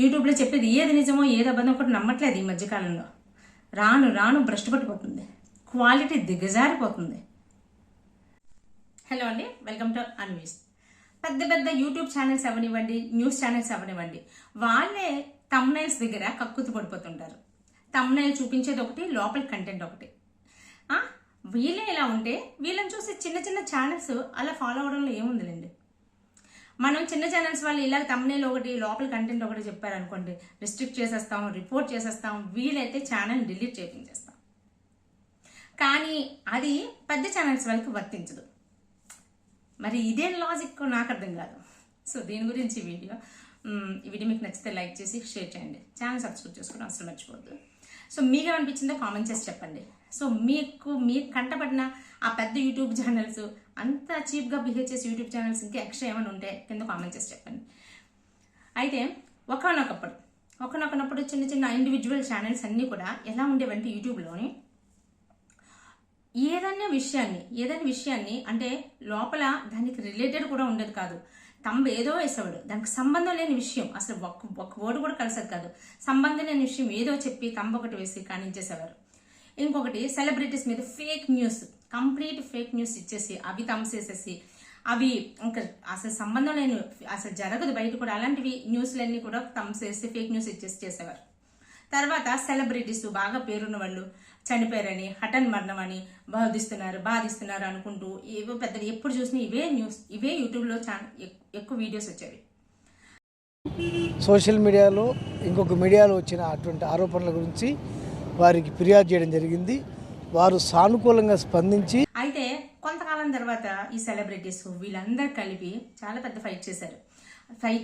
యూట్యూబ్లో చెప్పేది ఏది నిజమో ఏది అబద్ధం కూడా నమ్మట్లేదు ఈ మధ్యకాలంలో. రాను రాను భ్రష్టు పట్టిపోతుంది, క్వాలిటీ దిగజారిపోతుంది. హలో అండి, వెల్కమ్ టు అన్వీస్. పెద్ద పెద్ద యూట్యూబ్ ఛానల్స్ అవనివ్వండి, న్యూస్ ఛానల్స్ అవనివ్వండి, వాళ్ళే తమ్నైల్స్ దగ్గర కక్కుతు పడిపోతుంటారు. తమ్నైల్ చూపించేది ఒకటి, లోపల కంటెంట్ ఒకటి. వీళ్ళే ఇలా ఉంటే వీళ్ళని చూసి చిన్న చిన్న ఛానల్స్ అలా ఫాలో అవడంలో ఏముందిలేండి. మనం చిన్న ఛానల్స్ వాళ్ళు ఇలా తమ్నైల్ ఒకటి, లోపల కంటెంట్ ఒకటి చెప్పారనుకోండి, రిస్ట్రిక్ట్ చేసేస్తాం, రిపోర్ట్ చేసేస్తాం, వీలైతే ఛానల్ డిలీట్ చేయించేస్తాం. కానీ అది పెద్ద ఛానల్స్ వాళ్ళకి వర్తించదు. మరి ఇదేం లాజిక్ నాకు అర్థం కాదు. సో దీని గురించి ఈ వీడియో మీకు నచ్చితే లైక్ చేసి షేర్ చేయండి, ఛానల్ సబ్స్క్రైబ్ చేసుకుని అసలు మర్చిపోవద్దు. సో మీకు ఏమనిపించిందో కామెంట్ చేసి చెప్పండి. సో మీకు కంటపడిన ఆ పెద్ద యూట్యూబ్ ఛానల్స్, అంత చీప్గా బిహేవ్ చేసే యూట్యూబ్ ఛానల్స్ ఇంకా ఎక్స్ట్రా ఏమైనా ఉంటే కింద కామెంట్ చేసి చెప్పండి. అయితే ఒకనొకప్పుడు చిన్న చిన్న ఇండివిజువల్ ఛానల్స్ అన్నీ కూడా ఎలా ఉండేవంటే యూట్యూబ్లోని ఏదైనా విషయాన్ని అంటే లోపల దానికి రిలేటెడ్ కూడా ఉండేది కాదు. తమ్ము ఏదో వేసేవాడు, దానికి సంబంధం లేని విషయం, అసలు ఒక వర్డ్ కూడా కలిసేది కాదు. సంబంధం లేని విషయం ఏదో చెప్పి తమ్ము ఒకటి వేసి కానించేసేవారు. ఇంకొకటి సెలబ్రిటీస్ మీద fake news, complete fake news ఇచ్చేసి అవి తమ్సేసేసి అవి ఇంకా అసలు సంబంధం లేని, అసలు జరగదు బయట కూడా, అలాంటివి న్యూస్లన్నీ కూడా తమ్సేసి ఫేక్ న్యూస్ ఇచ్చేసి చేసేవారు. తర్వాత సెలబ్రిటీస్ బాగా పేరున్న వాళ్ళు చనిపోయారని, హఠన్ మరణం అని బాధిస్తున్నారు అనుకుంటూ ఏవో పెద్ద ఎప్పుడు చూసినా ఇవే యూట్యూబ్లో ఎక్కువ వీడియోస్ వచ్చేవి. సోషల్ మీడియాలో ఇంకొక మీడియాలో వచ్చిన అటువంటి ఆరోపణల గురించి వారికి ఫిర్యాదు చేయడం జరిగింది. వారు సానుకూలంగా స్పందించి అయితే కొంతకాలం తర్వాత ఈ సెలబ్రిటీస్ వీళ్ళందరూ కలిపి చాలా పెద్ద ఫైట్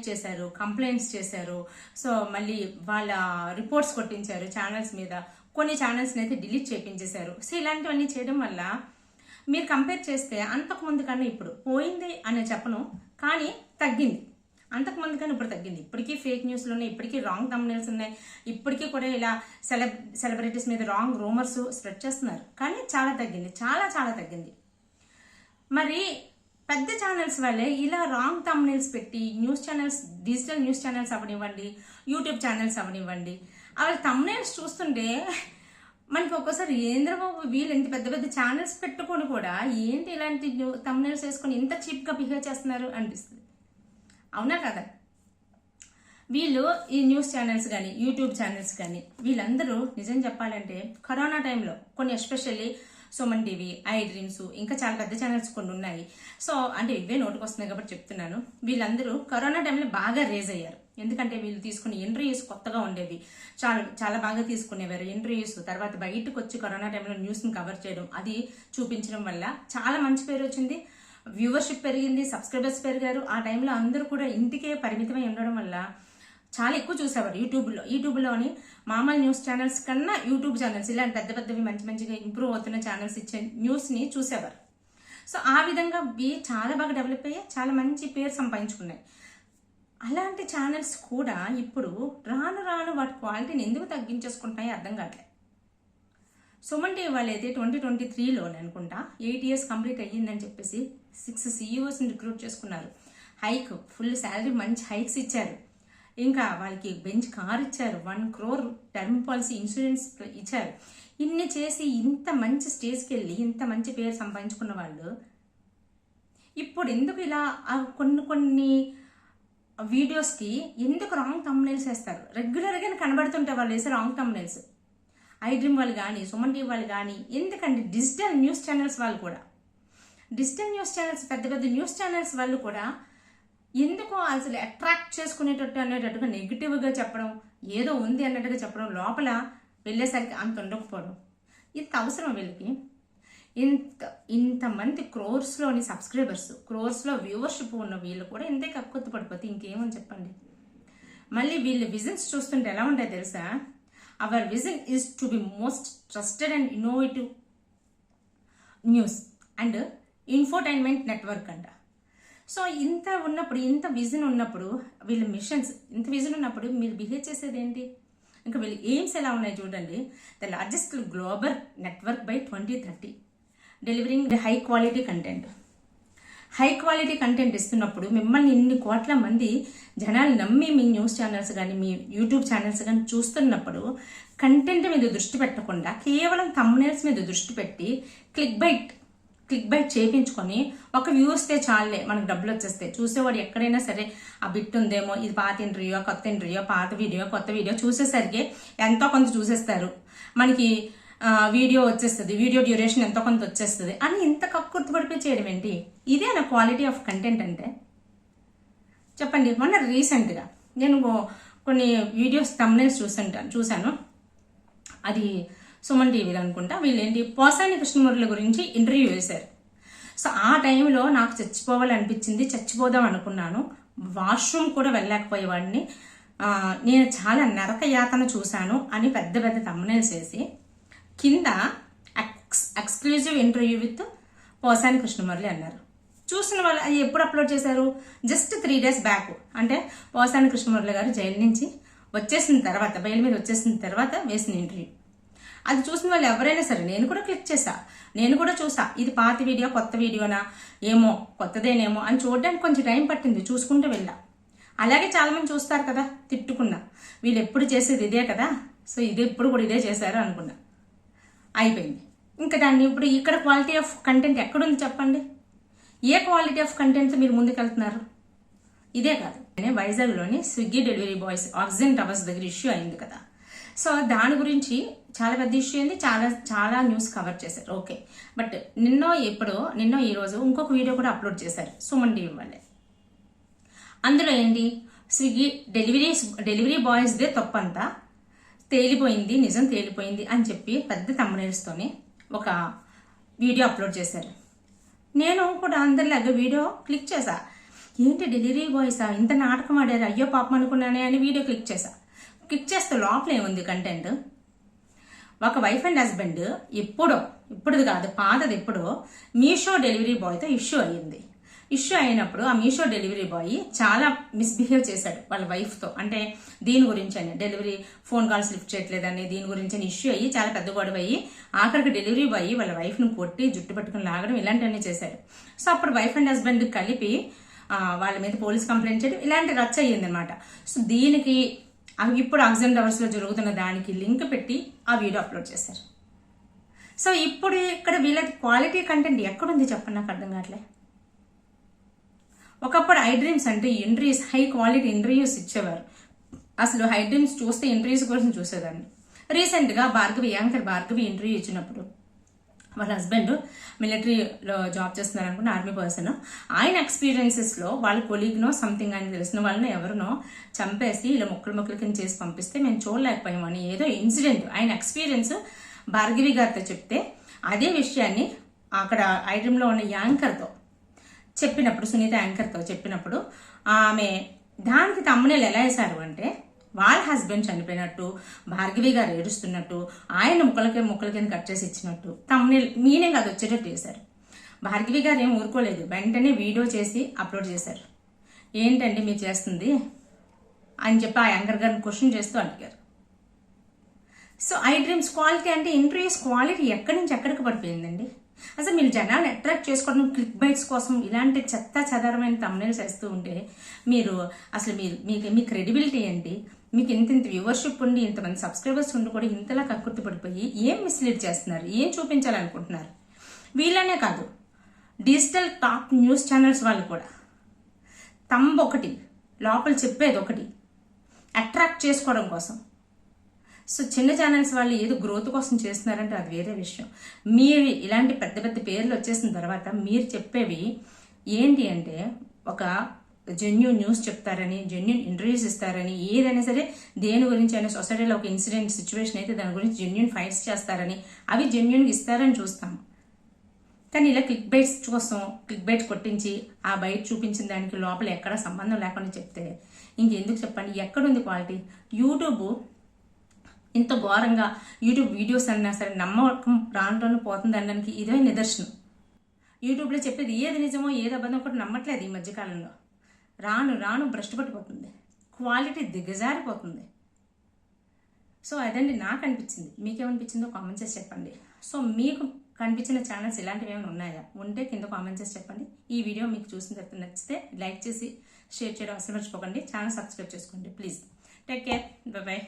చేశారు, కంప్లైంట్స్ చేశారు. సో మళ్ళీ వాళ్ళ రిపోర్ట్స్ కొట్టించారు ఛానల్స్ మీద, కొన్ని ఛానల్స్ని అయితే డిలీట్ చేయించేశారు. సో ఇలాంటివన్నీ చేయడం వల్ల మీరు కంపేర్ చేస్తే అంతకుముందు కన్నా ఇప్పుడు పోయింది అనే చెప్పను, కానీ తగ్గింది. అంతకుముందు కానీ ఇప్పుడు తగ్గింది. ఇప్పటికీ ఫేక్ న్యూస్లు ఉన్నాయి, ఇప్పటికీ రాంగ్ థంబ్నెయిల్స్ ఉన్నాయి, ఇప్పటికీ కూడా ఇలా సెలబ్రిటీస్ మీద రాంగ్ రూమర్స్ స్ప్రెడ్ చేస్తున్నారు. కానీ చాలా తగ్గింది, చాలా చాలా తగ్గింది. మరి పెద్ద ఛానల్స్ వల్లే ఇలా రాంగ్ థంబ్నెయిల్స్ పెట్టి news channels, digital news channels అవనివ్వండి, యూట్యూబ్ ఛానల్స్ అవనివ్వండి, వాళ్ళ థంబ్నెయిల్స్ చూస్తుంటే మనకి ఒక్కోసారి ఏంద్రబాబు వీళ్ళు ఇంత పెద్ద పెద్ద ఛానల్స్ పెట్టుకొని కూడా ఏంటి ఇలాంటి థంబ్నెయిల్స్ వేసుకొని ఇంత చీప్గా బిహేవ్ చేస్తున్నారు అనిపిస్తుంది. అవునా కదా? వీళ్ళు ఈ న్యూస్ ఛానల్స్ కానీ, యూట్యూబ్ ఛానల్స్ కానీ, వీళ్ళందరూ నిజం చెప్పాలంటే కరోనా టైంలో కొన్ని, especially Suman TV, I dreams, ఇంకా చాలా పెద్ద ఛానల్స్ కొన్ని ఉన్నాయి. సో అంటే ఇవే నోటికి వస్తున్నాయి కాబట్టి చెప్తున్నాను. వీళ్ళందరూ కరోనా టైంలో బాగా రేజ్ అయ్యారు. ఎందుకంటే వీళ్ళు తీసుకునే ఇంటర్వ్యూస్ కొత్తగా ఉండేవి, చాలా బాగా తీసుకునేవారు ఇంటర్వ్యూస్. తర్వాత బయటకు వచ్చి కరోనా టైంలో న్యూస్ని కవర్ చేయడం, అది చూపించడం వల్ల చాలా మంచి పేరు వచ్చింది, వ్యూవర్షిప్ పెరిగింది, సబ్స్క్రైబర్స్ పెరిగారు. ఆ టైంలో అందరూ కూడా ఇంటికే పరిమితమై ఉండడం వల్ల చాలా ఎక్కువ చూసేవారు యూట్యూబ్లోని మామూలు న్యూస్ ఛానల్స్ కన్నా యూట్యూబ్ ఛానల్స్, ఇలాంటి పెద్ద పెద్దవి మంచిగా ఇంప్రూవ్ అవుతున్న ఛానల్స్ ఇచ్చే న్యూస్ని చూసేవారు. సో ఆ విధంగా చాలా బాగా డెవలప్ అయ్యి చాలా మంచి పేరు సంపాదించుకున్నాయి. అలాంటి ఛానల్స్ కూడా ఇప్పుడు రాను రాను వాటి క్వాలిటీని ఎందుకు తగ్గించేసుకుంటాయో అర్థం కావట్లేదు. సుమన్ టీవీ వాళ్ళు అయితే 2023లోనే అనుకుంటా 8 years కంప్లీట్ అయ్యిందని చెప్పేసి 6 CEOస్ని రిక్రూట్ చేసుకున్నారు. ఫుల్ శాలరీ, మంచి హైక్స్ ఇచ్చారు. ఇంకా వాళ్ళకి బెంచ్ కార్ ఇచ్చారు, 1 crore టర్మ్ పాలసీ ఇన్సూరెన్స్ ఇచ్చారు. ఇన్ని చేసి ఇంత మంచి స్టేజ్కి వెళ్ళి ఇంత మంచి పేరు సంపాదించుకున్న వాళ్ళు ఇప్పుడు ఎందుకు ఇలా కొన్ని వీడియోస్కి ఎందుకు రాంగ్ థంబ్నెయిల్స్ వేస్తారు? రెగ్యులర్గా కనబడుతుంటే వాళ్ళు వేసే రాంగ్ థంబ్నెయిల్స్. ఐ డ్రీమ్ వాళ్ళు కానీ, సుమన్ టీవీ వాళ్ళు కానీ, ఎందుకంటే డిజిటల్ న్యూస్ ఛానల్స్ వాళ్ళు కూడా, డిజిటల్ న్యూస్ ఛానల్స్, పెద్ద పెద్ద న్యూస్ ఛానల్స్ వాళ్ళు కూడా ఎందుకో అసలు అట్రాక్ట్ చేసుకునేటట్టు అనేటట్టుగా నెగిటివ్గా చెప్పడం, ఏదో ఉంది అన్నట్టుగా చెప్పడం, లోపల వెళ్ళేసరికి అంత ఉండకపోవడం. ఇంత అవసరం వీళ్ళకి? ఇంతమంది క్రోర్స్లోని సబ్స్క్రైబర్స్, క్రోర్స్లో వ్యూవర్షిప్ ఉన్న వీళ్ళు కూడా ఇంతే కక్కుర్తి పడిపోతే ఇంకేమని చెప్పండి. మళ్ళీ వీళ్ళ విజన్స్ చూస్తుంటే ఎలా ఉంటాయి తెలుసా? Hour vision is to be most trusted and innovative news and infotainment network అంట. సో ఇంత విజన్ ఉన్నప్పుడు వీళ్ళ మిషన్స్, ఇంత విజన్ ఉన్నప్పుడు మీరు బిహేవ్ చేసేది ఏంటి? ఇంకా వీళ్ళ ఎయిమ్స్ ఎలా ఉన్నాయి చూడండి. The largest global network by 2030, delivering the high quality content. High quality content ఇస్తున్నప్పుడు మిమ్మల్ని ఇన్ని కోట్ల మంది జనాలు నమ్మి మీ న్యూస్ ఛానల్స్ కానీ మీ యూట్యూబ్ ఛానల్స్ కానీ చూస్తున్నప్పుడు కంటెంట్ మీద దృష్టి పెట్టకుండా కేవలం థంబ్నెయిల్స్ మీద దృష్టి పెట్టి క్లిక్ బైట్ చేయించుకొని ఒక వ్యూ వస్తే చాలే మనకు డబ్బులు వచ్చేస్తాయి. చూసేవాడు ఎక్కడైనా సరే ఆ బిట్ ఉందేమో, ఇది పాత ఇంటర్వ్యూ, కొత్త ఇంటర్వ్యూ, పాత వీడియో, కొత్త వీడియో చూసేసరికి ఎంతో కొంత చూసేస్తారు. మనకి వీడియో వచ్చేస్తుంది, వీడియో డ్యూరేషన్ ఎంతో కొంత వచ్చేస్తుంది అని ఇంత కక్కుర్తిపడిపోయి చేయడం ఏంటి? ఇదే నా క్వాలిటీ ఆఫ్ కంటెంట్ అంటే చెప్పండి. మొన్న రీసెంట్గా నేను కొన్ని వీడియోస్ థంబ్నెయిల్స్ చూశాను. అది సుమన్ టీవీలో అనుకుంటా. వీళ్ళేంటి పోసాని కృష్ణమురళి గురించి ఇంటర్వ్యూ చేశారు. సో ఆ టైంలో నాకు చచ్చిపోవాలనిపించింది, చచ్చిపోదాం అనుకున్నాను. వాష్రూమ్ కూడా వెళ్ళలేకపోయేవాడిని. నేను చాలా నరక యాతన చూశాను అని పెద్ద పెద్ద థంబ్నెయిల్స్ వేసి కింద exclusive interview with Posani Krishnamurali అన్నారు. చూసిన వాళ్ళు అది ఎప్పుడు అప్లోడ్ చేశారు? Just 3 days back. అంటే పోసాని కృష్ణమురళి గారు జైలు నుంచి వచ్చేసిన తర్వాత, బయలు మీద వచ్చేసిన తర్వాత వేసిన ఇంటర్వ్యూ. అది చూసిన వాళ్ళు ఎవరైనా సరే, నేను కూడా క్లిక్ చేశా, నేను కూడా చూసా. ఇది పాత వీడియో, కొత్త వీడియోనా ఏమో, కొత్తదేనేమో అని చూడడానికి కొంచెం టైం పట్టింది, చూసుకుంటూ వెళ్ళా. అలాగే చాలా మంది చూస్తారు కదా, తిట్టుకున్నా. వీళ్ళు ఎప్పుడు చేసేది ఇదే కదా, సో ఇది ఎప్పుడు కూడా ఇదే చేశారు అనుకున్నా. అయిపోయింది. ఇంకా దాన్ని ఇప్పుడు ఇక్కడ క్వాలిటీ ఆఫ్ కంటెంట్ ఎక్కడుంది చెప్పండి? ఏ క్వాలిటీ ఆఫ్ కంటెంట్ మీరు ముందుకెళ్తున్నారు? ఇదే కాదు. వైజాగ్లోని Swiggy delivery boys oxygen towers దగ్గర ఇష్యూ అయింది కదా. సో దాని గురించి చాలా పెద్ద ఇష్యూ అయింది, చాలా న్యూస్ కవర్ చేశారు. ఓకే, బట్ నిన్నో ఈ రోజు ఇంకొక వీడియో కూడా అప్లోడ్ చేశారు సుమన్ టీవీ వాళ్ళే. అందులో ఏంటి, స్విగ్గీ డెలివరీ బాయ్స్దే తప్పంతా తేలిపోయింది, నిజం తేలిపోయింది అని చెప్పి పెద్ద థంబ్నెయిల్స్తోని ఒక వీడియో అప్లోడ్ చేశారు. నేను కూడా అందరిలాగా వీడియో క్లిక్ చేశా. ఏంటి డెలివరీ బాయ్సా, ఇంత నాటకం ఆడారు, అయ్యో పాపం అనుకున్నానే అని వీడియో క్లిక్ చేశా. క్లిక్ చేస్తే లోపల ఏముంది కంటెంట్? ఒక వైఫ్ అండ్ హస్బెండ్ ఇప్పుడుది కాదు, పాతది ఎప్పుడో మీషో డెలివరీ బాయ్తో ఇష్యూ అయ్యింది. ఇష్యూ అయినప్పుడు ఆ మీషో డెలివరీ బాయ్ చాలా మిస్బిహేవ్ చేశాడు వాళ్ళ వైఫ్తో. అంటే దీని గురించి అని, డెలివరీ ఫోన్ కాల్స్ లిఫ్ట్ చేయట్లేదని, దీని గురించి అని ఇష్యూ అయ్యి చాలా పెద్ద గొడవ అయ్యి ఆఖరికి డెలివరీ బాయ్ వాళ్ళ వైఫ్ను కొట్టి జుట్టు పట్టుకుని లాగడం ఇలాంటివన్నీ చేశాడు. సో అప్పుడు వైఫ్ అండ్ హస్బెండ్ కలిపి వాళ్ళ మీద పోలీస్ కంప్లైంట్ చేయడం ఇలాంటి రచ్చ అయ్యింది అనమాట. సో దీనికి ఇప్పుడు ఆక్సిజన్ టవర్స్లో జరుగుతున్న దానికి లింక్ పెట్టి ఆ వీడియో అప్లోడ్ చేశారు. సో ఇప్పుడు ఇక్కడ వీళ్ళకి క్వాలిటీ కంటెంట్ ఎక్కడుంది చెప్పండి, నాకు అర్థం కావట్లే. ఒకప్పుడు ఐ డ్రీమ్స్ అంటే ఇంటర్వ్యూస్, హై క్వాలిటీ ఇంటర్వ్యూస్ ఇచ్చేవారు. అసలు హై డ్రీమ్స్ చూస్తే ఇంటర్వ్యూస్ కోసం చూసేదాన్ని. రీసెంట్గా యాంకర్ భార్గవి ఇంటర్వ్యూ ఇచ్చినప్పుడు వాళ్ళ హస్బెండ్ మిలిటరీలో జాబ్ చేస్తున్నారు అనుకుంటే, ఆర్మీ పర్సన్. ఆయన ఎక్స్పీరియన్సెస్లో వాళ్ళ కొలీగ్నో సంథింగ్ ఆయన తెలిసిన వాళ్ళని ఎవరినో చంపేసి ఇలా ముక్కలు కింద చేసి పంపిస్తే మేము చూడలేకపోయామని ఏదో ఇన్సిడెంట్ ఆయన ఎక్స్పీరియన్స్ భార్గవి గారితో చెప్తే, అదే విషయాన్ని అక్కడ ఐ డ్రీమ్లో ఉన్న యాంకర్తో చెప్పినప్పుడు, సునీత యాంకర్తో చెప్పినప్పుడు, ఆమె దానికి థంబ్నెయిల్ ఎలా వేశారు అంటే వాళ్ళ హస్బెండ్ చనిపోయినట్టు, భార్గవి గారు ఏడుస్తున్నట్టు, ఆయన ముక్కల కింద కట్ చేసి ఇచ్చినట్టు థంబ్నెయిల్ మీనింగ్ అది వచ్చేటట్టు వేశారు. భార్గవి గారు ఏం ఊరుకోలేదు, వెంటనే వీడియో చేసి అప్లోడ్ చేశారు. ఏంటండి మీరు చేస్తుంది అని చెప్పి ఆ యాంకర్ గారిని క్వశ్చన్ చేస్తూ అడిగారు. సో ఐ డ్రీమ్స్ క్వాలిటీ అంటే ఇంటర్వ్యూస్ క్వాలిటీ ఎక్కడి నుంచి ఎక్కడికి పడిపోయిందండి? అసలు మీరు జనాన్ని అట్రాక్ట్ చేసుకోవడం క్లిక్ బైట్స్ కోసం ఇలాంటి చెత్త చెదారమైన థంబ్నెయిల్స్ వేస్తూ ఉంటే మీరు అసలు మీ క్రెడిబిలిటీ ఏంటి? మీకు ఇంత వ్యూవర్షిప్ ఉండి ఇంతమంది సబ్స్క్రైబర్స్ ఉండి కూడా ఇంతలా కక్కుర్తి పడిపోయి ఏం మిస్లీడ్ చేస్తున్నారు, ఏం చూపించాలనుకుంటున్నారు? వీళ్ళనే కాదు, డిజిటల్ టాప్ న్యూస్ ఛానల్స్ వాళ్ళు కూడా తంబ్ ఒకటి, లోపల చెప్పేది ఒకటి, అట్రాక్ట్ చేసుకోవడం కోసం. సో చిన్న ఛానల్స్ వాళ్ళు ఏదో గ్రోత్ కోసం చేస్తున్నారంటే అది వేరే విషయం. మీరు ఇలాంటి పెద్ద పెద్ద పేర్లు వచ్చేసిన తర్వాత మీరు చెప్పేవి ఏంటి అంటే ఒక జెన్యూన్ న్యూస్ చెప్తారని, జెన్యూన్ ఇంటర్వ్యూస్ ఇస్తారని, ఏదైనా సరే దేని గురించి అయినా సొసైటీలో ఒక ఇన్సిడెంట్ సిచ్యువేషన్ అయితే దాని గురించి జెన్యూన్ ఫైట్స్ చేస్తారని, అవి జెన్యూన్గా ఇస్తారని చూస్తాం. కానీ ఇలా క్లిక్ బైట్స్ కోసం క్లిక్ బైట్స్ కొట్టించి ఆ బయట చూపించిన దానికి లోపల ఎక్కడ సంబంధం లేకుండా చెప్తే ఇంకెందుకు చెప్పండి? ఎక్కడుంది క్వాలిటీ? యూట్యూబ్ ఇంత ఘోరంగా యూట్యూబ్ వీడియోస్ అన్నా సరే నమ్మకం రాను పోతుంది అనడానికి ఇదే నిదర్శనం. యూట్యూబ్లో చెప్పేది ఏది నిజమో ఏది అబద్ధం కూడా నమ్మట్లేదు ఈ మధ్యకాలంలో. రాను భ్రష్టు పట్టిపోతుంది, క్వాలిటీ దిగజారిపోతుంది. సో అదండి నాకు అనిపించింది. మీకేమనిపించిందో కామెంట్ చేసి చెప్పండి. సో మీకు కనిపించిన ఛానల్స్ ఇలాంటివి ఏమైనా ఉన్నాయా? ఉంటే కింద కామెంట్ చేసి చెప్పండి. ఈ వీడియో మీకు చూసిన తర్వాత నచ్చితే లైక్ చేసి షేర్ చేయడం అసలు మర్చిపోకండి. ఛానల్ సబ్స్క్రైబ్ చేసుకోండి ప్లీజ్. Take care, by.